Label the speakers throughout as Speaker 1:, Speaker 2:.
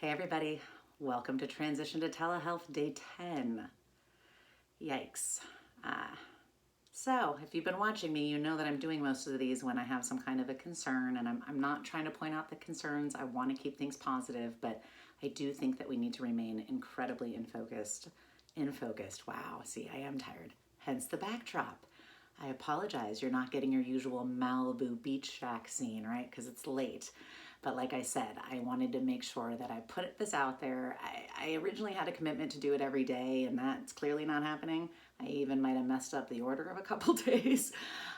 Speaker 1: Hey everybody, welcome to Transition to Telehealth Day 10. Yikes. Uh, so, if you've been watching me, you know that I'm doing most of these when I have some kind of a concern, and I'm not trying to point out the concerns. I want to keep things positive, but I do think that we need to remain incredibly focused. Wow, see, I am tired. Hence the backdrop. I apologize, you're not getting your usual Malibu beach shack scene, right? Because it's late. But like I said, I wanted to make sure that I put this out there. I originally had a commitment to do it every day, and that's clearly not happening. I even might have messed up the order of a couple days.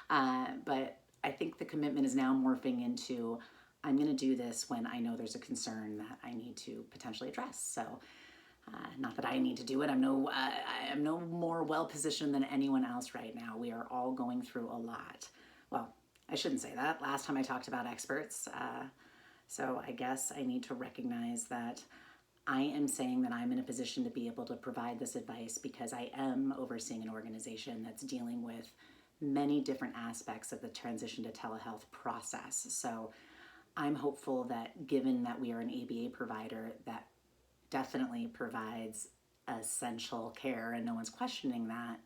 Speaker 1: But I think the commitment is now morphing into I'm going to do this when I know there's a concern that I need to potentially address. So not that I need to do it. I am no more well positioned than anyone else right now. We are all going through a lot. Well, I shouldn't say that. Last time I talked about experts. So I guess I need to recognize that I am saying that I'm in a position to be able to provide this advice because I am overseeing an organization that's dealing with many different aspects of the transition to telehealth process. So I'm hopeful that given that we are an ABA provider that definitely provides essential care and no one's questioning that,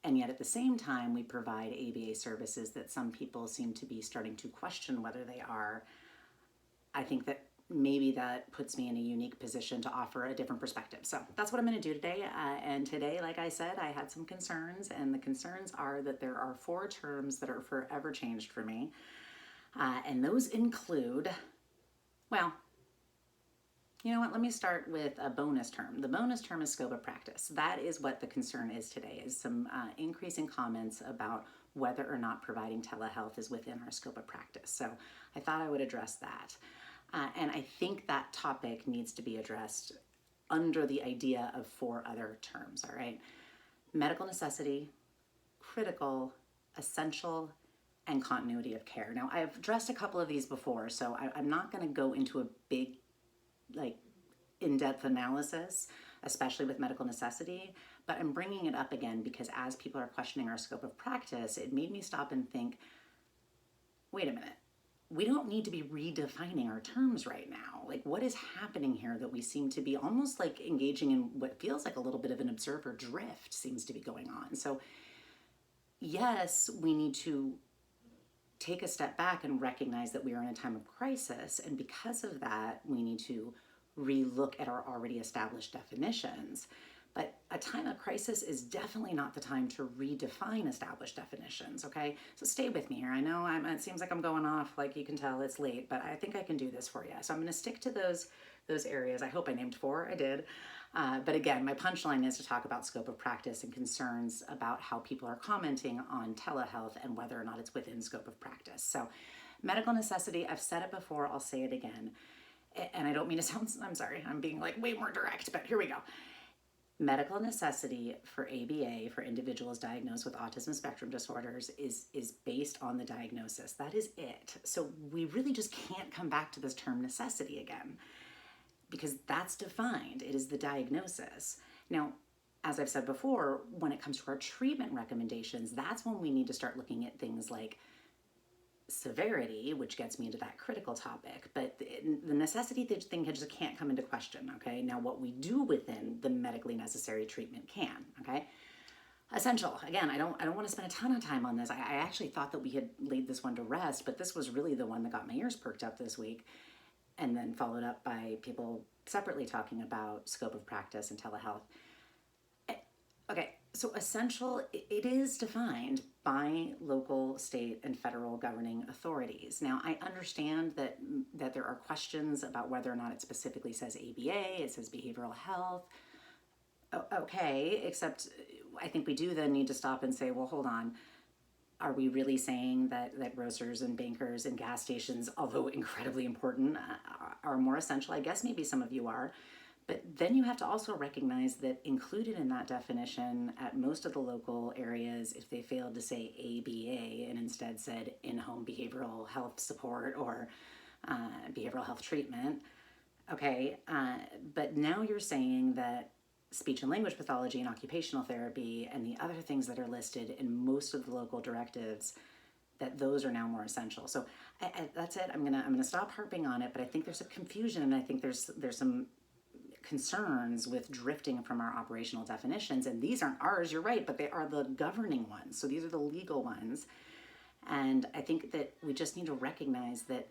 Speaker 1: and yet at the same time we provide ABA services that some people seem to be starting to question whether they are, I think that maybe that puts me in a unique position to offer a different perspective. So that's what I'm going to do today. And today, like I said, I had some concerns, and the concerns are that there are 4 terms that are forever changed for me. And those include, well, you know what, let me start with a bonus term. The bonus term is scope of practice. That is what the concern is today, is some increasing comments about whether or not providing telehealth is within our scope of practice. So I thought I would address that. And I think that topic needs to be addressed under the idea of 4 other terms, all right? Medical necessity, critical, essential, and continuity of care. Now, I've addressed a couple of these before, so I'm not going to go into a big, in-depth analysis, especially with medical necessity, but I'm bringing it up again because as people are questioning our scope of practice, it made me stop and think, wait a minute. We don't need to be redefining our terms right now. Like, what is happening here that we seem to be almost like engaging in what feels like a little bit of an observer drift seems to be going on. So yes, we need to take a step back and recognize that we are in a time of crisis. And because of that, we need to relook at our already established definitions. But a time of crisis is definitely not the time to redefine established definitions, okay? So stay with me here. I know it seems like I'm going off, like you can tell it's late, but I think I can do this for you. So I'm gonna stick to those areas. I hope I named 4, I did. But again, my punchline is to talk about scope of practice and concerns about how people are commenting on telehealth and whether or not it's within scope of practice. So medical necessity, I've said it before, I'll say it again. And I don't mean to sound, I'm sorry, I'm being like way more direct, but here we go. Medical necessity for ABA, for individuals diagnosed with autism spectrum disorders, is based on the diagnosis. That is it. So we really just can't come back to this term necessity again because that's defined. It is the diagnosis. Now, as I've said before, when it comes to our treatment recommendations, that's when we need to start looking at things like severity, which gets me into that critical topic, but the necessity thing just can't come into question, okay? Now, what we do within the medically necessary treatment can, okay? Essential, again, I don't want to spend a ton of time on this. I actually thought that we had laid this one to rest, but this was really the one that got my ears perked up this week, and then followed up by people separately talking about scope of practice and telehealth. Okay, so essential, it is defined by local, state, and federal governing authorities. Now, I understand that there are questions about whether or not it specifically says ABA, it says behavioral health. Okay, except I think we do then need to stop and say, well, hold on. Are we really saying that grocers and bankers and gas stations, although incredibly important, are more essential? I guess maybe some of you are. But then you have to also recognize that included in that definition at most of the local areas, if they failed to say ABA and instead said in-home behavioral health support or behavioral health treatment, okay, but now you're saying that speech and language pathology and occupational therapy and the other things that are listed in most of the local directives that those are now more essential. So that's it. I'm gonna stop harping on it, but I think there's a confusion, and I think there's some concerns with drifting from our operational definitions. And these aren't ours, you're right, but they are the governing ones. So these are the legal ones. And I think that we just need to recognize that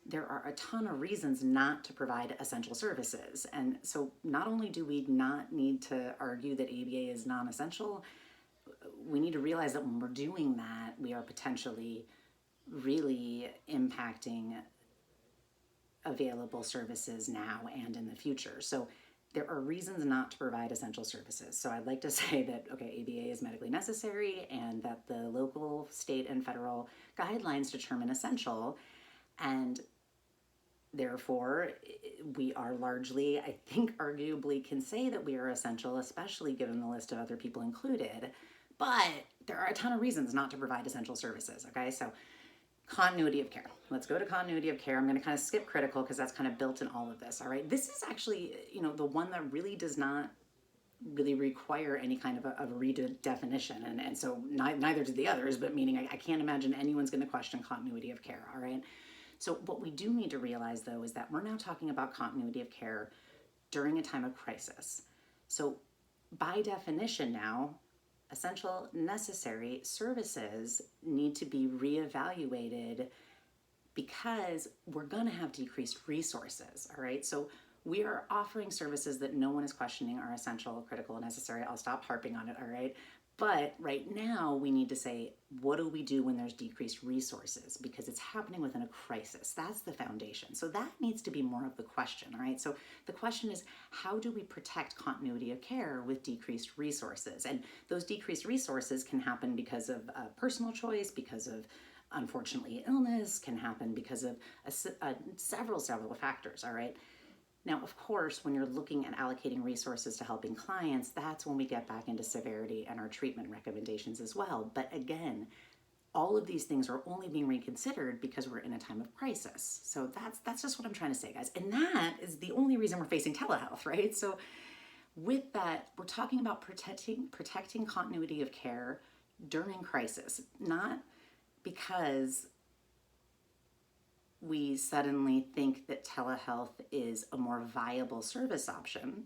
Speaker 1: there are a ton of reasons not to provide essential services. And so not only do we not need to argue that ABA is non-essential, we need to realize that when we're doing that, we are potentially really impacting available services now and in the future. So there are reasons not to provide essential services. So I'd like to say that, okay, ABA is medically necessary and that the local, state, and federal guidelines determine essential. And therefore, we are largely, I think, arguably can say that we are essential, especially given the list of other people included. But there are a ton of reasons not to provide essential services, okay? So continuity of care. Let's go to continuity of care. I'm going to kind of skip critical because that's kind of built in all of this, all right? This is actually, the one that really does not really require any kind of a redefinition. And so neither do the others, but meaning I can't imagine anyone's going to question continuity of care, all right? So what we do need to realize, though, is that we're now talking about continuity of care during a time of crisis. So by definition now, essential, necessary services need to be reevaluated because we're going to have decreased resources, all right? So we are offering services that no one is questioning are essential, critical, necessary. I'll stop harping on it, all right? But right now, we need to say, what do we do when there's decreased resources? Because it's happening within a crisis. That's the foundation. So that needs to be more of the question, all right? So the question is, how do we protect continuity of care with decreased resources? And those decreased resources can happen because of personal choice, because of, unfortunately, illness, can happen because of several factors, all right? Now, of course, when you're looking at allocating resources to helping clients, that's when we get back into severity and our treatment recommendations as well. But again, all of these things are only being reconsidered because we're in a time of crisis. So that's just what I'm trying to say, guys. And that is the only reason we're facing telehealth, right? So with that, we're talking about protecting continuity of care during crisis, not because we suddenly think that telehealth is a more viable service option,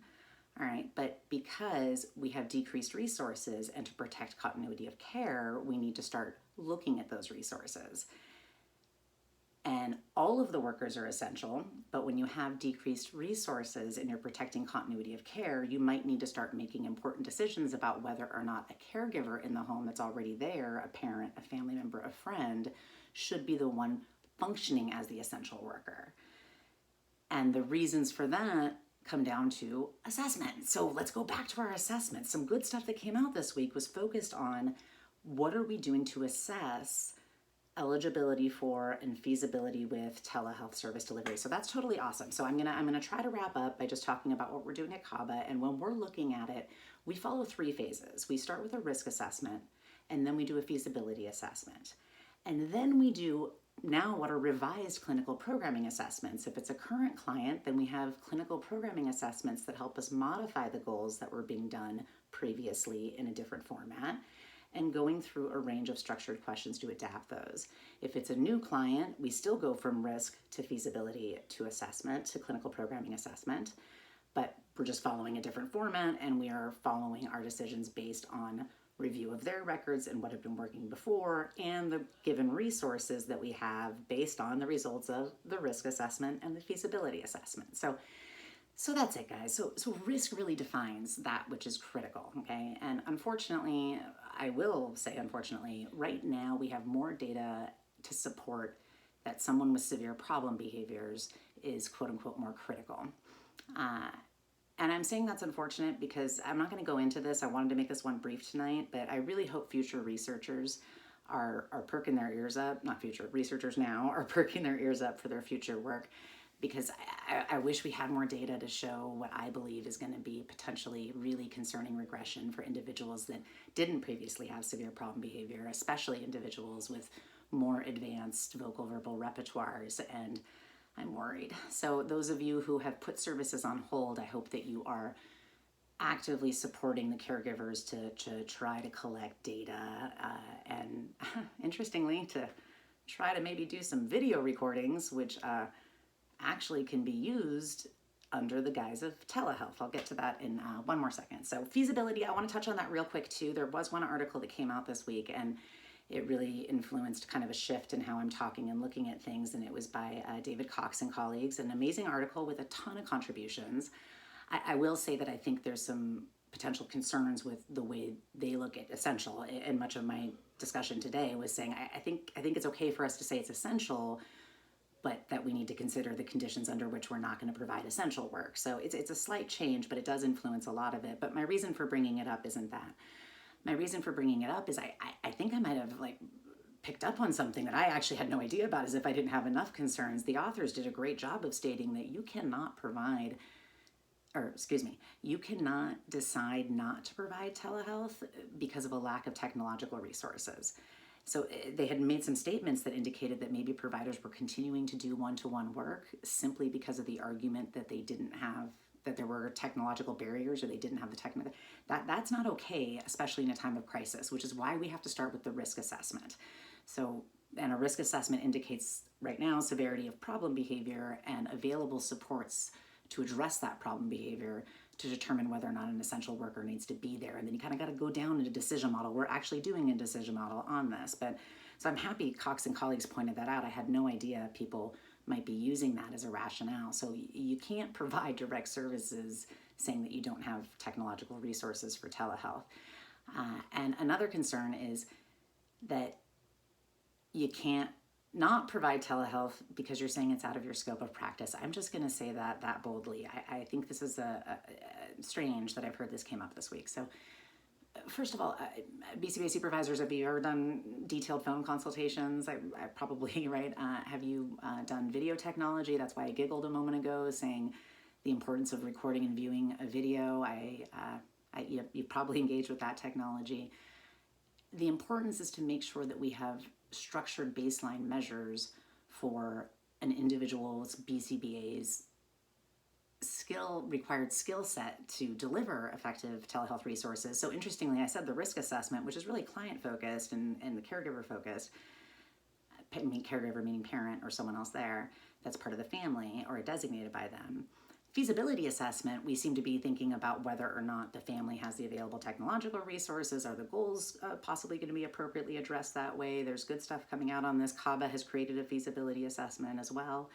Speaker 1: all right, but because we have decreased resources and to protect continuity of care, we need to start looking at those resources. And all of the workers are essential, but when you have decreased resources and you're protecting continuity of care, you might need to start making important decisions about whether or not a caregiver in the home that's already there, a parent, a family member, a friend, should be the one functioning as the essential worker. And the reasons for that come down to assessment. So let's go back to our assessment. Some good stuff that came out this week was focused on what are we doing to assess eligibility for and feasibility with telehealth service delivery. So that's totally awesome. So I'm gonna try to wrap up by just talking about what we're doing at Cava. And when we're looking at it, we follow 3 phases. We start with a risk assessment, and then we do a feasibility assessment. And then we do now what are revised clinical programming assessments. If it's a current client, then we have clinical programming assessments that help us modify the goals that were being done previously in a different format, and going through a range of structured questions to adapt those. If it's a new client, we still go from risk to feasibility to assessment to clinical programming assessment, but we're just following a different format, and we are following our decisions based on review of their records and what had been working before, and the given resources that we have based on the results of the risk assessment and the feasibility assessment. So that's it, guys. So risk really defines that which is critical, okay? And unfortunately, I will say unfortunately, right now we have more data to support that someone with severe problem behaviors is quote unquote more critical. And I'm saying that's unfortunate because I'm not going to go into this. I wanted to make this one brief tonight, but I really hope future researchers are perking their ears up, not future researchers now, are perking their ears up for their future work, because I wish we had more data to show what I believe is going to be potentially really concerning regression for individuals that didn't previously have severe problem behavior, especially individuals with more advanced vocal verbal repertoires, and I'm worried. So those of you who have put services on hold, I hope that you are actively supporting the caregivers to try to collect data and interestingly to try to maybe do some video recordings, which actually can be used under the guise of telehealth. I'll get to that in one more second. So feasibility, I want to touch on that real quick too. There was one article that came out this week and it really influenced kind of a shift in how I'm talking and looking at things. And it was by David Cox and colleagues, an amazing article with a ton of contributions. I will say that I think there's some potential concerns with the way they look at essential. And much of my discussion today was saying, I think it's okay for us to say it's essential, but that we need to consider the conditions under which we're not going to provide essential work. So it's a slight change, but it does influence a lot of it. But my reason for bringing it up isn't that. My reason for bringing it up is I think I might have like picked up on something that I actually had no idea about, as if I didn't have enough concerns. The authors did a great job of stating that you cannot you cannot decide not to provide telehealth because of a lack of technological resources. So they had made some statements that indicated that maybe providers were continuing to do one-to-one work simply because of the argument that they didn't have, that there were technological barriers or they didn't have the technical. That's not okay, especially in a time of crisis, which is why we have to start with the risk assessment. So, and a risk assessment indicates right now severity of problem behavior and available supports to address that problem behavior to determine whether or not an essential worker needs to be there. And then you kind of got to go down into decision model. We're actually doing a decision model on this. But so I'm happy Cox and colleagues pointed that out. I had no idea people might be using that as a rationale. So you can't provide direct services saying that you don't have technological resources for telehealth. And another concern is that you can't not provide telehealth because you're saying it's out of your scope of practice. I'm just going to say that boldly. I think this is strange that I've heard this came up this week. So first of all, BCBA supervisors, have you ever done detailed phone consultations? I probably, right? Have you done video technology? That's why I giggled a moment ago saying the importance of recording and viewing a video. You've probably engaged with that technology. The importance is to make sure that we have structured baseline measures for an individual's BCBA's required skill set to deliver effective telehealth resources. So interestingly, I said the risk assessment, which is really client focused and the caregiver focused, caregiver meaning parent or someone else there that's part of the family or designated by them. Feasibility assessment, we seem to be thinking about whether or not the family has the available technological resources. Are the goals possibly going to be appropriately addressed that way? There's good stuff coming out on this. Cava has created a feasibility assessment as well.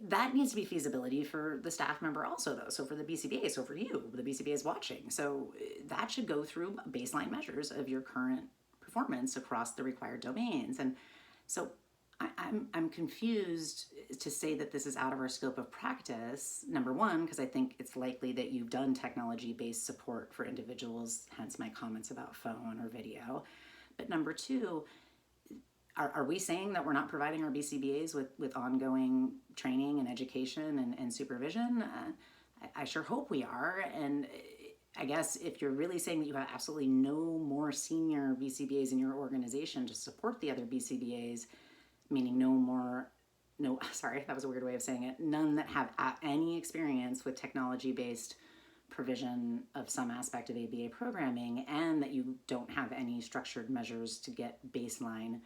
Speaker 1: That needs to be feasibility for the staff member also, though. So for the BCBA, so for you, the BCBA is watching. So that should go through baseline measures of your current performance across the required domains. And so I'm confused to say that this is out of our scope of practice, number one, because I think it's likely that you've done technology-based support for individuals, hence my comments about phone or video. But number two, are we saying that we're not providing our BCBAs with ongoing training and education and supervision? I sure hope we are. And I guess if you're really saying that you have absolutely no more senior BCBAs in your organization to support the other BCBAs, meaning sorry, that was a weird way of saying it, none that have any experience with technology-based provision of some aspect of ABA programming, and that you don't have any structured measures to get baseline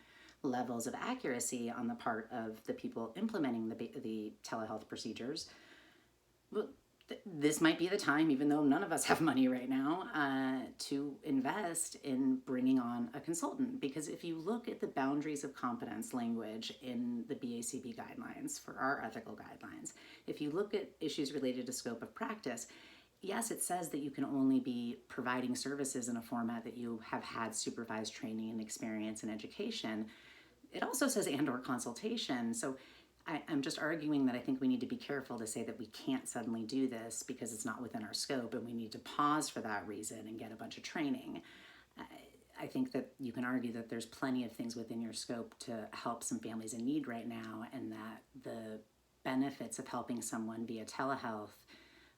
Speaker 1: levels of accuracy on the part of the people implementing the telehealth procedures, well, this might be the time, even though none of us have money right now, to invest in bringing on a consultant. Because if you look at the boundaries of competence language in the BACB guidelines, for our ethical guidelines, if you look at issues related to scope of practice, yes, it says that you can only be providing services in a format that you have had supervised training and experience and education. It also says and/or consultation. So I'm just arguing that I think we need to be careful to say that we can't suddenly do this because it's not within our scope, and we need to pause for that reason and get a bunch of training. I think that you can argue that there's plenty of things within your scope to help some families in need right now, and that the benefits of helping someone via telehealth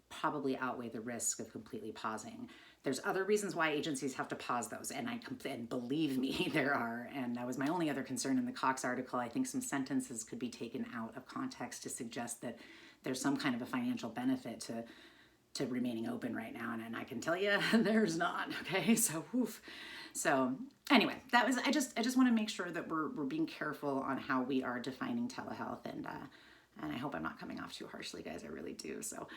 Speaker 1: probably outweigh the risk of completely pausing. There's other reasons why agencies have to pause those, and believe me, there are. And that was my only other concern in the Cox article. I think some sentences could be taken out of context to suggest that there's some kind of a financial benefit to to remaining open right now, and I can tell you there's not. Okay, so oof. So anyway, that was I just want to make sure that we're being careful on how we are defining telehealth, and I hope I'm not coming off too harshly, guys. I really do. So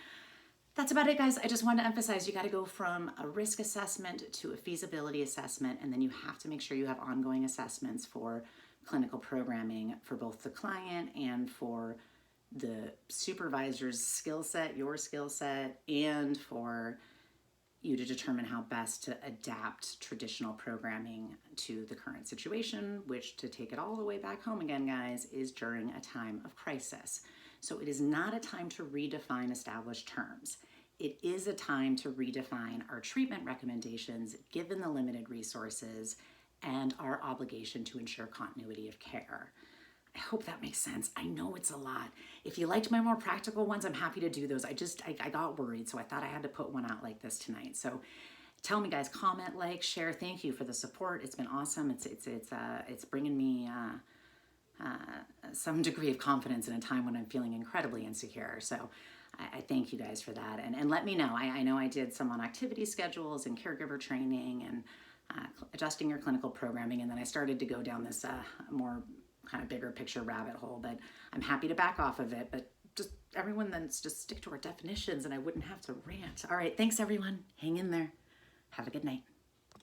Speaker 1: that's about it, guys. I just wanted to emphasize you got to go from a risk assessment to a feasibility assessment, and then you have to make sure you have ongoing assessments for clinical programming for both the client and for the supervisor's skill set, your skill set, and for you to determine how best to adapt traditional programming to the current situation, which, to take it all the way back home again, guys, is during a time of crisis. So it is not a time to redefine established terms. It is a time to redefine our treatment recommendations given the limited resources and our obligation to ensure continuity of care. I hope that makes sense. I know it's a lot. If you liked my more practical ones, I'm happy to do those. I got worried, so I thought I had to put one out like this tonight. So tell me, guys, comment, like, share. Thank you for the support. It's been awesome. It's bringing me some degree of confidence in a time when I'm feeling incredibly insecure. So I thank you guys for that. And let me know. I know I did some on activity schedules and caregiver training and adjusting your clinical programming, and then I started to go down this more kind of bigger picture rabbit hole, but I'm happy to back off of it. But just everyone then just stick to our definitions and I wouldn't have to rant. All right, thanks everyone. Hang in there. Have a good night.